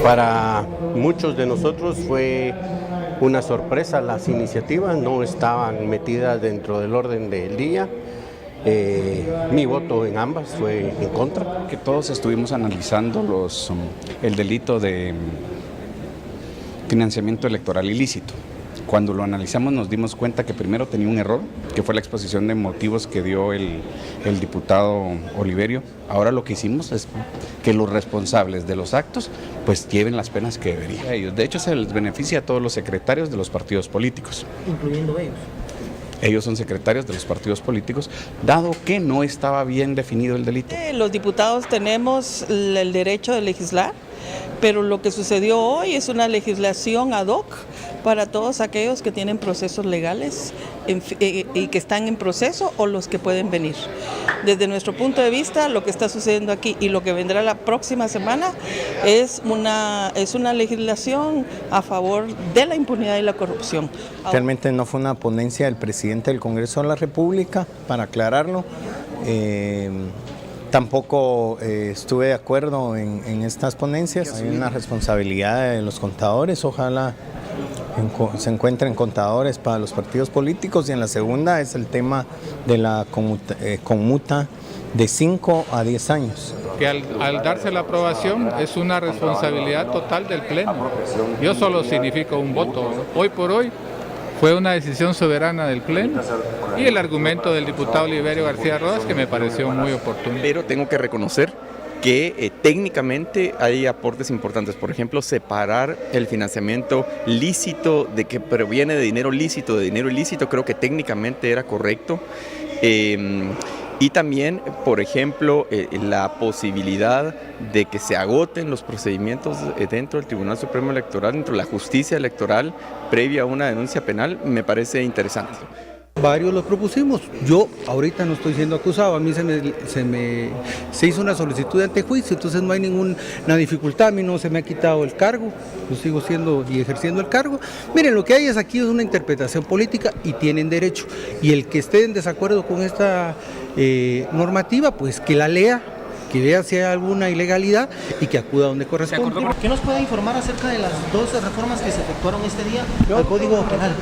Para muchos de nosotros fue una sorpresa, las iniciativas no estaban metidas dentro del orden del día. Mi voto en ambas fue en contra. Que todos estuvimos analizando el delito de financiamiento electoral ilícito. Cuando lo analizamos nos dimos cuenta que primero tenía un error, que fue la exposición de motivos que dio el diputado Oliverio. Ahora lo que hicimos es que los responsables de los actos pues lleven las penas que deberían. De hecho se les beneficia a todos los secretarios de los partidos políticos. Incluyendo ellos. Ellos son secretarios de los partidos políticos, dado que no estaba bien definido el delito. Los diputados tenemos el derecho de legislar, pero lo que sucedió hoy es una legislación ad hoc para todos aquellos que tienen procesos legales y que están en proceso o los que pueden venir. Desde nuestro punto de vista, lo que está sucediendo aquí y lo que vendrá la próxima semana es una legislación a favor de la impunidad y la corrupción. Realmente no fue una ponencia del presidente del Congreso de la República, para aclararlo. Tampoco estuve de acuerdo en estas ponencias. Hay una responsabilidad de los contadores, ojalá se encuentren contadores para los partidos políticos, y en la segunda es el tema de la conmuta de 5 a 10 años. Que al darse la aprobación es una responsabilidad total del Pleno. Yo solo significo un voto. Hoy por hoy fue una decisión soberana del Pleno y el argumento del diputado Oliverio García Rodas que me pareció muy oportuno. Pero tengo que reconocer que técnicamente hay aportes importantes. Por ejemplo, separar el financiamiento lícito de que proviene de dinero lícito, creo que técnicamente era correcto. Y también, por ejemplo, la posibilidad de que se agoten los procedimientos dentro del Tribunal Supremo Electoral, dentro de la justicia electoral, previa a una denuncia penal, me parece interesante. Varios lo propusimos. Yo ahorita no estoy siendo acusado, a mí se hizo una solicitud de antejuicio, entonces no hay ninguna dificultad, a mí no se me ha quitado el cargo, yo sigo siendo y ejerciendo el cargo. Miren, lo que hay aquí es una interpretación política y tienen derecho, y el que esté en desacuerdo con esta normativa, pues que la lea, que vea si hay alguna ilegalidad y que acuda donde corresponde. ¿Qué nos puede informar acerca de las 12 reformas que se efectuaron este día al Código Penal?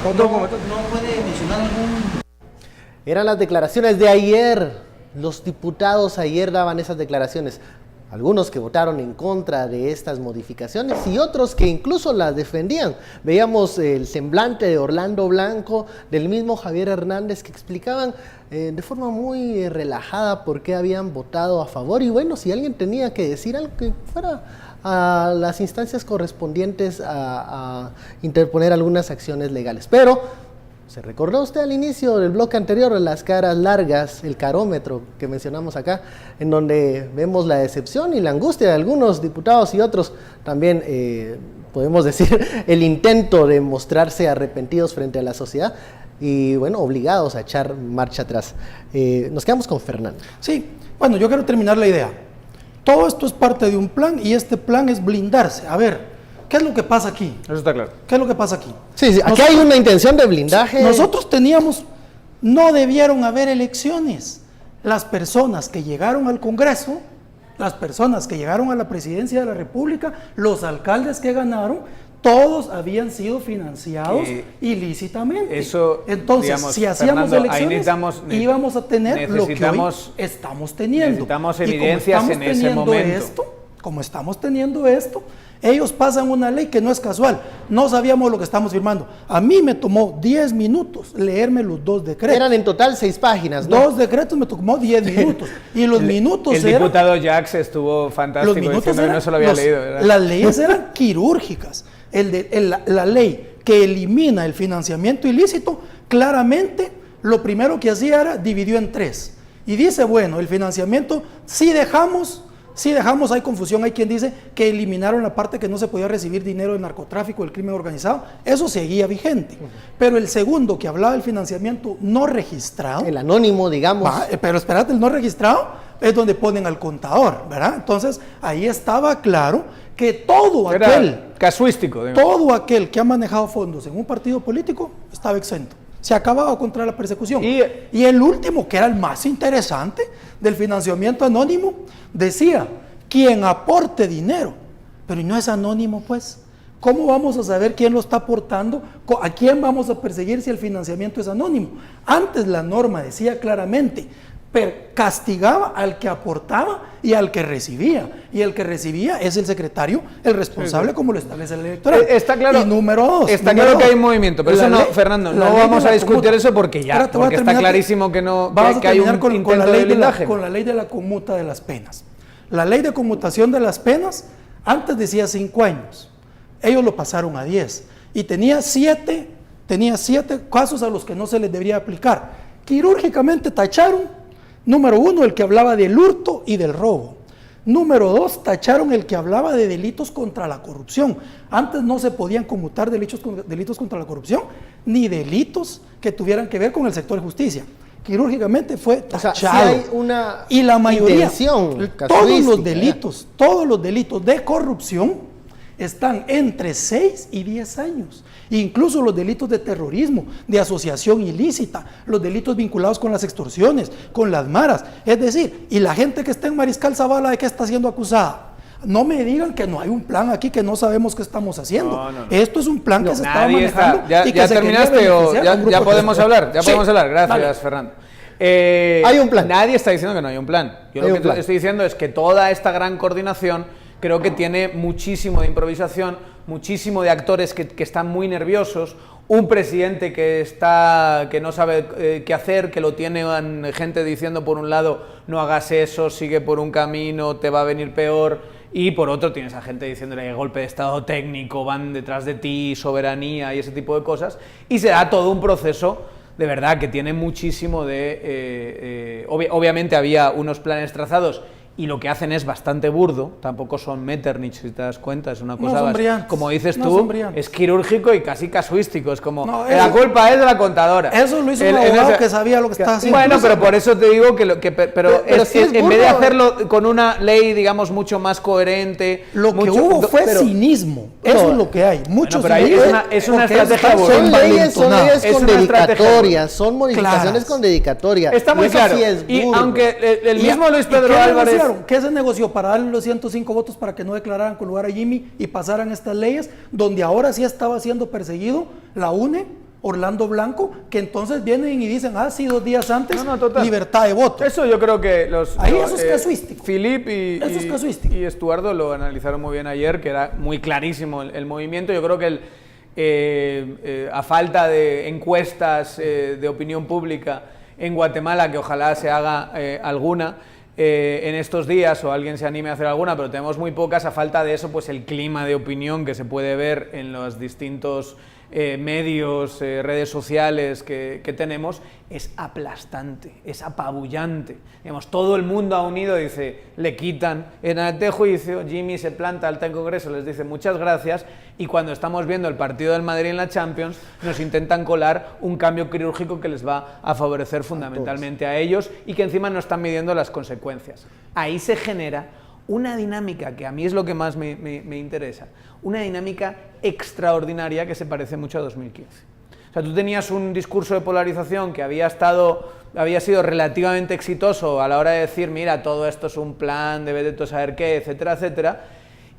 No puede mencionar algún... Eran las declaraciones de ayer. Los diputados ayer daban esas declaraciones. Algunos que votaron en contra de estas modificaciones y otros que incluso las defendían. Veíamos el semblante de Orlando Blanco, del mismo Javier Hernández, que explicaban de forma muy relajada por qué habían votado a favor. Y bueno, si alguien tenía que decir algo, que fuera a las instancias correspondientes a interponer algunas acciones legales. Pero, ¿se recordó usted al inicio del bloque anterior las caras largas, el carómetro que mencionamos acá, en donde vemos la decepción y la angustia de algunos diputados y otros también, podemos decir, el intento de mostrarse arrepentidos frente a la sociedad y, bueno, obligados a echar marcha atrás? Nos quedamos con Fernando. Sí, bueno, yo quiero terminar la idea. Todo esto es parte de un plan y este plan es blindarse. A ver, ¿qué es lo que pasa aquí? Eso está claro. ¿Qué es lo que pasa aquí? Sí, aquí hay una intención de blindaje. Nosotros no debieron haber elecciones. Las personas que llegaron al Congreso, las personas que llegaron a la presidencia de la República, los alcaldes que ganaron, todos habían sido financiados ilícitamente. Entonces, digamos, si hacíamos Fernando, elecciones, íbamos a tener lo que hoy estamos teniendo. Necesitamos evidencias en ese momento. Como estamos teniendo esto, ellos pasan una ley que no es casual. No sabíamos lo que estamos firmando. A mí me tomó 10 minutos leerme los 2 decretos. Eran en total 6 páginas, ¿no? 2 decretos me tomó 10 minutos. Y los minutos eran... El diputado Jax estuvo fantástico diciendo que no se lo había leído, ¿verdad? Las leyes eran quirúrgicas. La ley que elimina el financiamiento ilícito, claramente lo primero que hacía era dividió en 3. Y dice, bueno, el financiamiento sí dejamos, hay confusión, hay quien dice que eliminaron la parte que no se podía recibir dinero del narcotráfico, del crimen organizado, eso seguía vigente. Pero el segundo que hablaba del financiamiento no registrado, el anónimo, digamos. Pero espérate, el no registrado es donde ponen al contador, ¿verdad? Entonces ahí estaba claro que todo aquel que ha manejado fondos en un partido político estaba exento. Se acababa contra la persecución. Y el último, que era el más interesante, del financiamiento anónimo, decía, quien aporte dinero Pero ¿y no es anónimo, pues? ¿Cómo vamos a saber quién lo está aportando? ¿A quién vamos a perseguir si el financiamiento es anónimo? Antes la norma decía claramente, castigaba al que aportaba y al que recibía. Y el que recibía es el secretario, el responsable, como lo establece la ley electoral. Está claro. Y número dos. Está claro que hay un movimiento, pero eso no, Fernando, no vamos a discutir eso porque está clarísimo que no, que hay un intento de blindaje. Con la ley de la conmuta de las penas. La ley de conmutación de las penas, antes decía 5 años. Ellos lo pasaron a 10 y tenía 7 casos a los que no se les debería aplicar. Quirúrgicamente tacharon, número 1, el que hablaba del hurto y del robo. Número 2, tacharon el que hablaba de delitos contra la corrupción. Antes no se podían conmutar delitos contra la corrupción, ni delitos que tuvieran que ver con el sector de justicia. Quirúrgicamente fue tachado. O sea, si hay una y la mayoría, todos los delitos de corrupción están entre 6 y 10 años. Incluso los delitos de terrorismo, de asociación ilícita, los delitos vinculados con las extorsiones, con las maras. Es decir, y la gente que está en Mariscal Zavala, ¿de qué está siendo acusada? No me digan que no hay un plan aquí, que no sabemos qué estamos haciendo. No. Esto es un plan que se estaba manejando. ¿Ya terminaste o ya podemos hablar? Ya podemos hablar. Gracias, Fernando. Hay un plan. Nadie está diciendo que no hay un plan. Yo lo que estoy diciendo es que toda esta gran coordinación creo que tiene muchísimo de improvisación, muchísimo de actores que están muy nerviosos, un presidente que no sabe qué hacer, que lo tiene gente diciendo por un lado, no hagas eso, sigue por un camino, te va a venir peor, y por otro tienes a gente diciéndole golpe de estado técnico, van detrás de ti, soberanía y ese tipo de cosas, y se da todo un proceso de verdad que tiene muchísimo de... obviamente había unos planes trazados y lo que hacen es bastante burdo, tampoco son Metternich, si te das cuenta, es una cosa, como dices tú, es quirúrgico y casi casuístico, es como, la culpa es de la contadora. Eso lo hizo un abogado que sabía lo que estaba haciendo. Bueno, pero por eso te digo pero en vez de hacerlo con una ley, digamos, mucho más coherente... Lo que hubo fue cinismo, eso es lo que hay. Es una estrategia burda. Son leyes con dedicatorias, son modificaciones con dedicatorias. Está muy claro, y aunque el mismo Luis Pedro Álvarez... ¿Qué se negoció? Para darle los 105 votos para que no declararan con lugar a Jimmy y pasaran estas leyes, donde ahora sí estaba siendo perseguido la UNE, Orlando Blanco, que entonces vienen y dicen, sí, 2 días antes, libertad de voto. Eso yo creo que eso es casuístico. Philip y Estuardo lo analizaron muy bien ayer, que era muy clarísimo el movimiento. Yo creo que a falta de encuestas de opinión pública en Guatemala, que ojalá se haga alguna, en estos días o alguien se anime a hacer alguna, pero tenemos muy pocas. A falta de eso, pues el clima de opinión que se puede ver en los distintos medios, redes sociales que tenemos, es aplastante, es apabullante. Digamos, todo el mundo ha unido, dice, le quitan, en este juicio Jimmy se planta alta en Congreso, les dice muchas gracias, y cuando estamos viendo el partido del Madrid en la Champions, nos intentan colar un cambio quirúrgico que les va a favorecer fundamentalmente a ellos y que encima no están midiendo las consecuencias. Ahí se genera una dinámica que a mí es lo que más me interesa, una dinámica extraordinaria que se parece mucho a 2015. O sea, tú tenías un discurso de polarización que había sido relativamente exitoso a la hora de decir, mira, todo esto es un plan, debe de saber qué, etcétera, etcétera,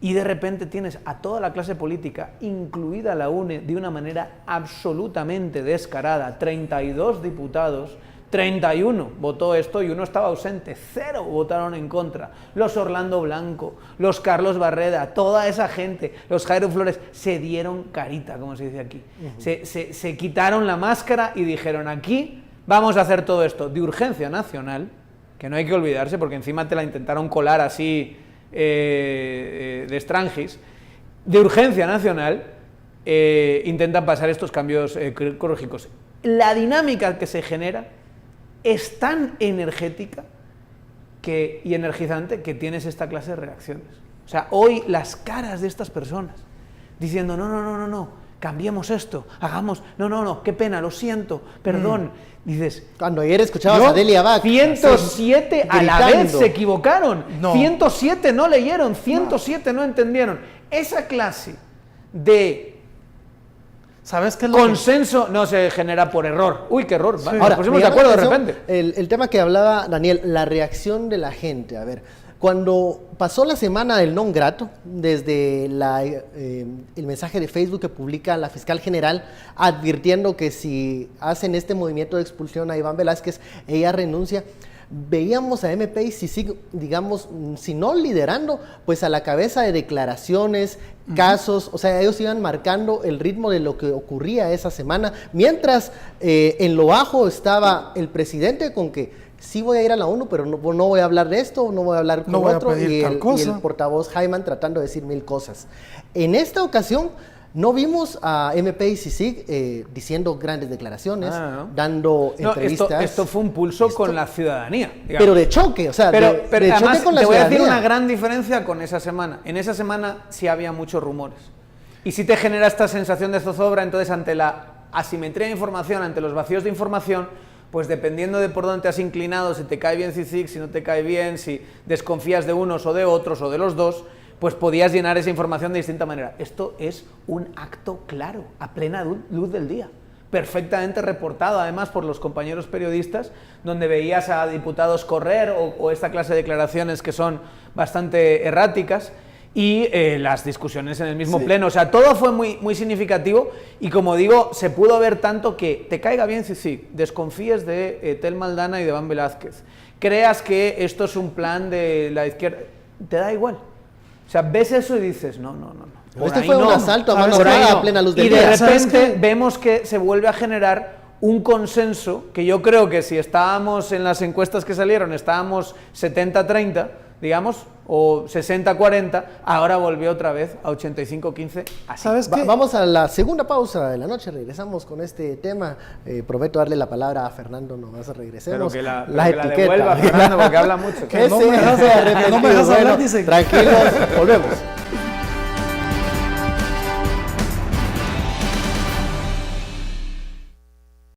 y de repente tienes a toda la clase política, incluida la UNE, de una manera absolutamente descarada, 32 diputados, 31 votó esto y 1 estaba ausente, 0 votaron en contra. Los Orlando Blanco, los Carlos Barreda, toda esa gente, los Jairo Flores, se dieron carita, como se dice aquí. Se quitaron la máscara y dijeron, aquí vamos a hacer todo esto de urgencia nacional, que no hay que olvidarse porque encima te la intentaron colar así de estrangis, de urgencia nacional, intentan pasar estos cambios quirúrgicos. La dinámica que se genera es tan energética y energizante que tienes esta clase de reacciones. O sea, hoy las caras de estas personas diciendo, no, cambiemos esto, hagamos, no, qué pena, lo siento, perdón. Dices, cuando ayer escuchabas a Delia Bach, 107 a la vez se equivocaron, 107 no leyeron, 107 no entendieron. Esa clase de... ¿Sabes qué es consenso no se genera por error? Uy, qué error. Sí. Ahora, nos pusimos de acuerdo de repente. El tema que hablaba Daniel, la reacción de la gente. A ver, Cuando pasó la semana del non grato, desde el mensaje de Facebook que publica la fiscal general advirtiendo que si hacen este movimiento de expulsión a Iván Velázquez, ella renuncia, veíamos a MP y CICIG, digamos, si no liderando, pues a la cabeza de declaraciones, casos, o sea, ellos iban marcando el ritmo de lo que ocurría esa semana, mientras en lo bajo estaba el presidente con que sí voy a ir a la ONU, pero no voy a hablar de esto, no voy a hablar con otro, y el portavoz Jaiman tratando de decir 1000 cosas. En esta ocasión no vimos a MP y CICIG diciendo grandes declaraciones, dando entrevistas. Esto fue un pulso con la ciudadanía, digamos. Pero de choque, o sea, pero de además, choque con la ciudadanía. Te voy a decir una gran diferencia con esa semana. En esa semana sí había muchos rumores. Y sí te genera esta sensación de zozobra, entonces ante la asimetría de información, ante los vacíos de información, pues dependiendo de por dónde te has inclinado, si te cae bien CICIG, si no te cae bien, si desconfías de unos o de otros o de los dos, pues podías llenar esa información de distinta manera. Esto es un acto claro, a plena luz del día, perfectamente reportado además por los compañeros periodistas, donde veías a diputados correr o esta clase de declaraciones que son bastante erráticas, y las discusiones en el mismo pleno. O sea, todo fue muy significativo y, como digo, se pudo ver tanto que te caiga bien CICIG, desconfíes de Telma Aldana y de Iván Velázquez, creas que esto es un plan de la izquierda, te da igual. O sea, ves eso y dices, no. Este fue un asalto a mano armada a plena luz del día. Y de día. repente vemos que se vuelve a generar un consenso que yo creo que si estábamos en las encuestas que salieron, estábamos 70-30, digamos, o 60-40, ahora volvió otra vez a 85-15. ¿Sabes qué? Vamos a la segunda pausa de la noche, regresamos con este tema. Prometo darle la palabra a Fernando, nomás regresemos. Pero que la devuelva, Fernando, porque habla mucho. No me dejas hablar, dice. Tranquilos, volvemos.